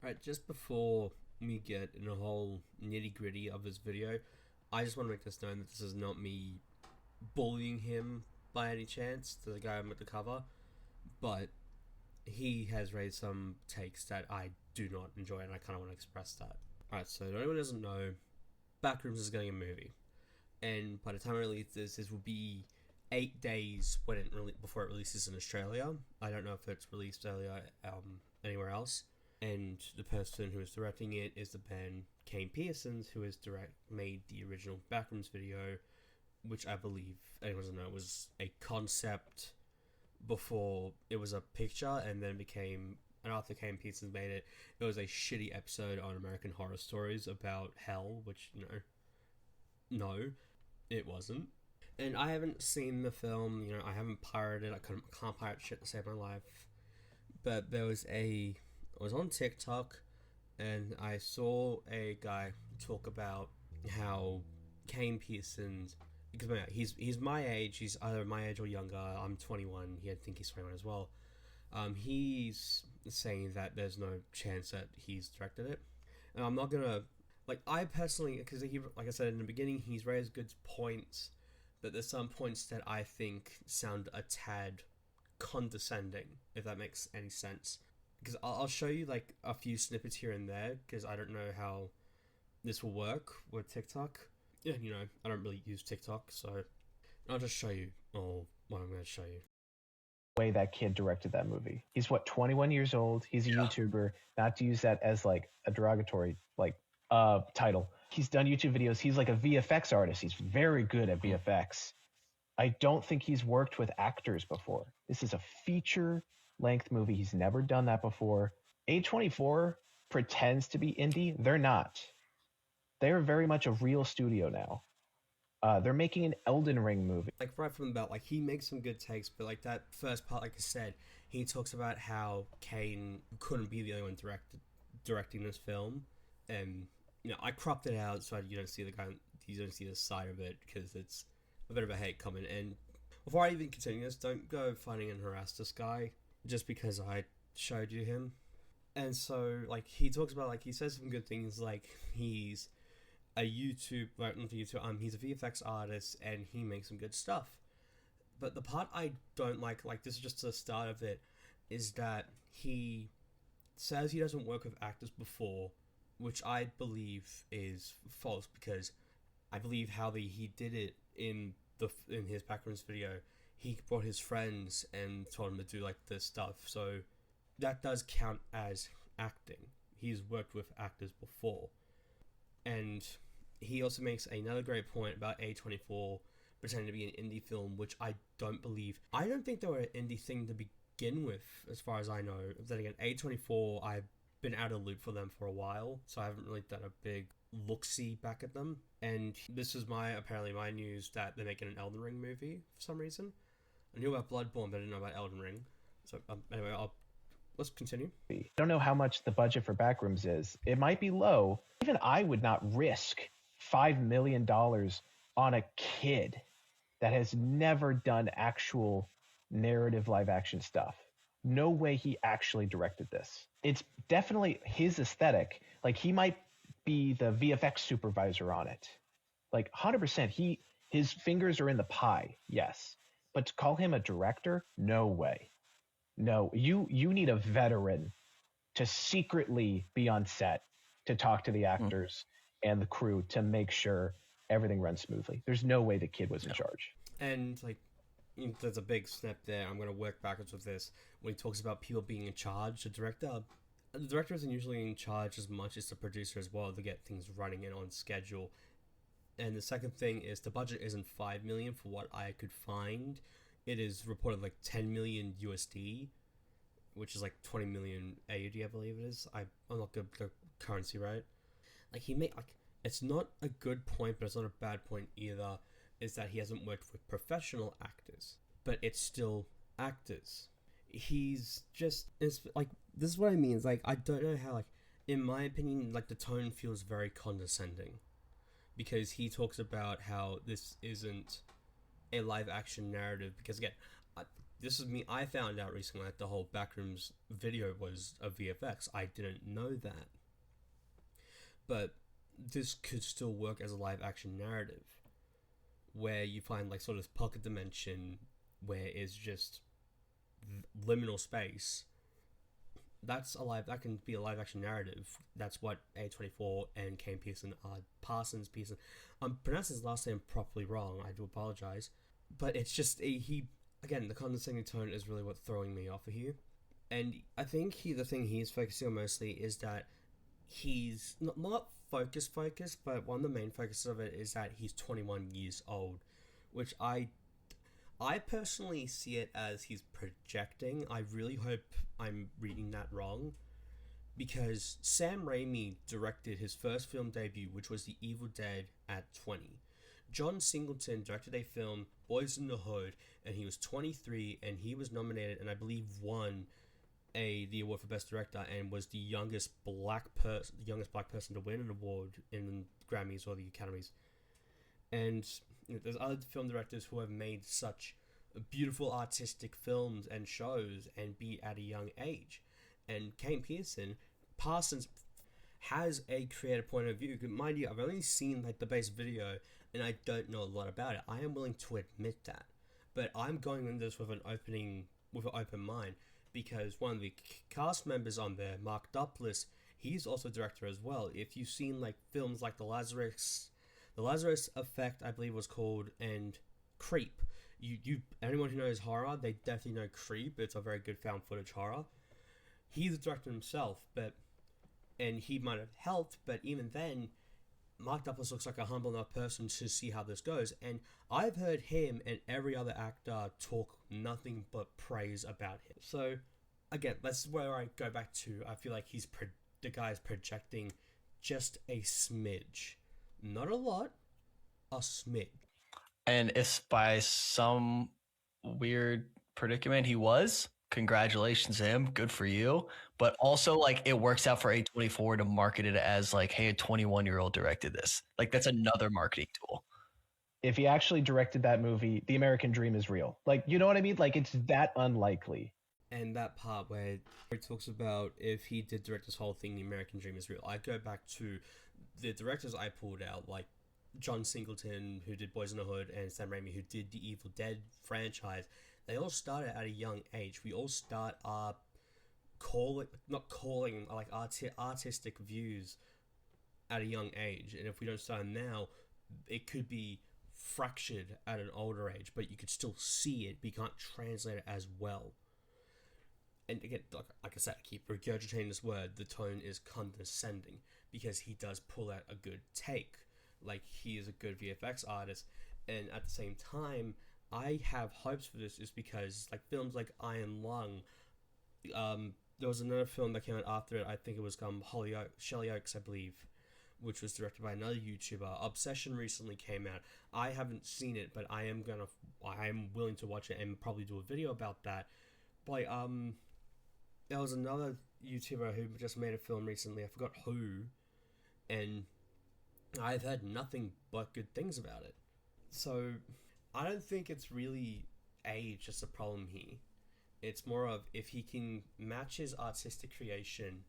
Right, just before we get in the whole nitty gritty of this video, I just want to make this known that this is not me bullying him by any chance, to the guy with the cover, but he has raised some takes that I do not enjoy, and I kind of want to express that. Alright, so if anyone doesn't know, Backrooms is getting a movie, and by the time I release this will be 8 days before it releases in Australia. I don't know if it's released earlier anywhere else. And the person who is directing it is the band Kane Pearsons, who has made the original Backrooms video, which I believe anyone doesn't know was a concept before it was a picture, and then became. And after Kane Pearsons made it, it was a shitty episode on American Horror Stories about hell, which no, it wasn't. And I haven't seen the film. I haven't pirated. I can't pirate shit to save my life. But I was on TikTok, and I saw a guy talk about how Kane Pearsons, because he's my age, he's either my age or younger. I'm 21. I think he's 21 as well. He's saying that there's no chance that he's directed it, and I'm not gonna I personally, because like I said in the beginning, he's raised good points, but there's some points that I think sound a tad condescending, if that makes any sense. Because I'll show you a few snippets here and there, because I don't know how this will work with TikTok. Yeah, I don't really use TikTok, so I'll just show you what I'm going to show you. Way that kid directed that movie. He's 21 years old. He's a YouTuber. Not to use that as a derogatory title. He's done YouTube videos. He's a VFX artist. He's very good at VFX. I don't think he's worked with actors before. This is a feature-length movie. He's never done that before. A24 pretends to be indie. They're not. They're very much a real studio now. They're making an Elden Ring movie. Right from the bat, he makes some good takes, but that first part, like I said, he talks about how Kane couldn't be the only one directing this film, and I cropped it out so you don't see you don't see the side of it, because it's a bit of a hate comment. And before I even continue this, don't go finding and harass this guy just because I showed you him. And so he talks about he says some good things, he's a he's a VFX artist and he makes some good stuff. But the part I don't like this is just the start of it, is that he says he doesn't work with actors before, which I believe is false, because I believe how he did it in his Backrooms video. He brought his friends and told him to do this stuff, so that does count as acting. He's worked with actors before. And he also makes another great point about A24 pretending to be an indie film, which I don't believe. I don't think they were an indie thing to begin with, as far as I know. Then again, A24, I've been out of the loop for them for a while, so I haven't really done a big look-see back at them. And this is apparently my news that they're making an Elden Ring movie for some reason. I knew about Bloodborne, but I didn't know about Elden Ring. So anyway, let's continue. I don't know how much the budget for Backrooms is. It might be low. Even I would not risk $5 million on a kid that has never done actual narrative live action stuff. No way he actually directed this. It's definitely his aesthetic. He might be the VFX supervisor on it. 100%. His fingers are in the pie, yes. But to call him a director, no way. No, you need a veteran to secretly be on set to talk to the actors and the crew to make sure everything runs smoothly. There's no way the kid was in charge. And there's a big snap there. I'm going to work backwards with this. When he talks about people being in charge, the director isn't usually in charge as much as the producer as well, to get things running and on schedule. And the second thing is the budget isn't $5 million for what I could find. It is reported 10 million USD, which is 20 million AUD, I believe it is. I'm not good with the currency, right? It's not a good point, but it's not a bad point either, is that he hasn't worked with professional actors, but it's still actors. He's just, this is what I mean. I don't know how, in my opinion, the tone feels very condescending, because he talks about how this isn't a live action narrative, because again, this is me. I found out recently that the whole Backrooms video was a VFX. I didn't know that, but this could still work as a live action narrative, where you find like sort of pocket dimension, where it's just liminal space. That can be a live action narrative. That's what A24 and Kane Pearson are. Pearson. I'm pronouncing his last name properly wrong. I do apologize, but it's just he again, the condescending tone is really what's throwing me off of here. And I think the thing he's focusing on mostly is that he's not focused, but one of the main focuses of it is that he's 21 years old, which I personally see it as he's projecting. I really hope I'm reading that wrong, because Sam Raimi directed his first film debut, which was The Evil Dead, at 20. John Singleton directed a film, Boys in the Hood, and he was 23, and he was nominated and I believe won the award for Best Director, and was the youngest black person to win an award in the Grammys or the Academies. And there's other film directors who have made such beautiful artistic films and shows and be at a young age. And Kane Parsons has a creative point of view. Mind you, I've only seen like the base video and I don't know a lot about it. I am willing to admit that. But I'm going into this with an open mind, because one of the cast members on there, Mark Duplass, he's also director as well. If you've seen like films like The Lazarus Effect, I believe was called, and Creep. You anyone who knows horror, they definitely know Creep. It's a very good found footage horror. He's a director himself, and he might have helped, but even then, Mark Duplass looks like a humble enough person to see how this goes. And I've heard him and every other actor talk nothing but praise about him. So again, that's where I go back to. I feel like the guy's projecting just a smidge. Not a lot, a smidge. And if by some weird predicament he was, congratulations to him. Good for you. But also, like, it works out for A24 to market it as like, hey, a 21-year-old directed this. Like, that's another marketing tool. If he actually directed that movie, the American dream is real. Like, you know what I mean? Like, it's that unlikely. And that part where he talks about if he did direct this whole thing, the American dream is real. I go back to the directors I pulled out, like John Singleton, who did Boys in the Hood, and Sam Raimi, who did the Evil Dead franchise. They all started at a young age. We all start our artistic views at a young age. And if we don't start now, it could be fractured at an older age, but you could still see it, but you can't translate it as well. And again, like I said, I keep regurgitating this word, the tone is condescending, because he does pull out a good take. Like, he is a good VFX artist, and at the same time, I have hopes for this is because, like, films like Iron Lung, there was another film that came out after it, I think it was Shelly Oaks, I believe, which was directed by another YouTuber. Obsession recently came out. I haven't seen it, but I am willing to watch it and probably do a video about that. But, like, there was another YouTuber who just made a film recently, I forgot who, and I've heard nothing but good things about it. So I don't think it's really age just a problem here. It's more of if he can match his artistic creation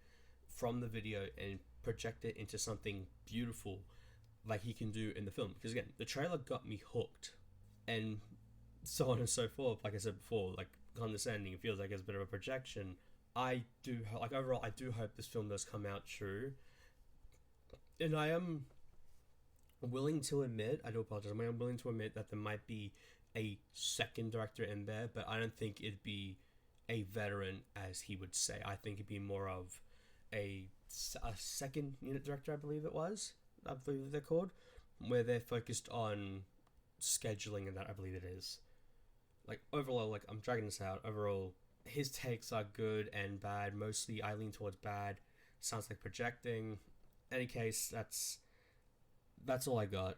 from the video and project it into something beautiful like he can do in the film. Because again, the trailer got me hooked, and so on and so forth. Like I said before, like condescending, it feels like it's a bit of a projection. Overall, I do hope this film does come out true. And I am willing to admit, I do apologize, I am willing to admit that there might be a second director in there, but I don't think it'd be a veteran, as he would say. I think it'd be more of a second unit director, I believe they're called, where they're focused on scheduling, and that I believe it is. Like, overall, like, I'm dragging this out, overall, his takes are good and bad. Mostly I lean towards bad. Sounds like projecting. Any case, that's all I got.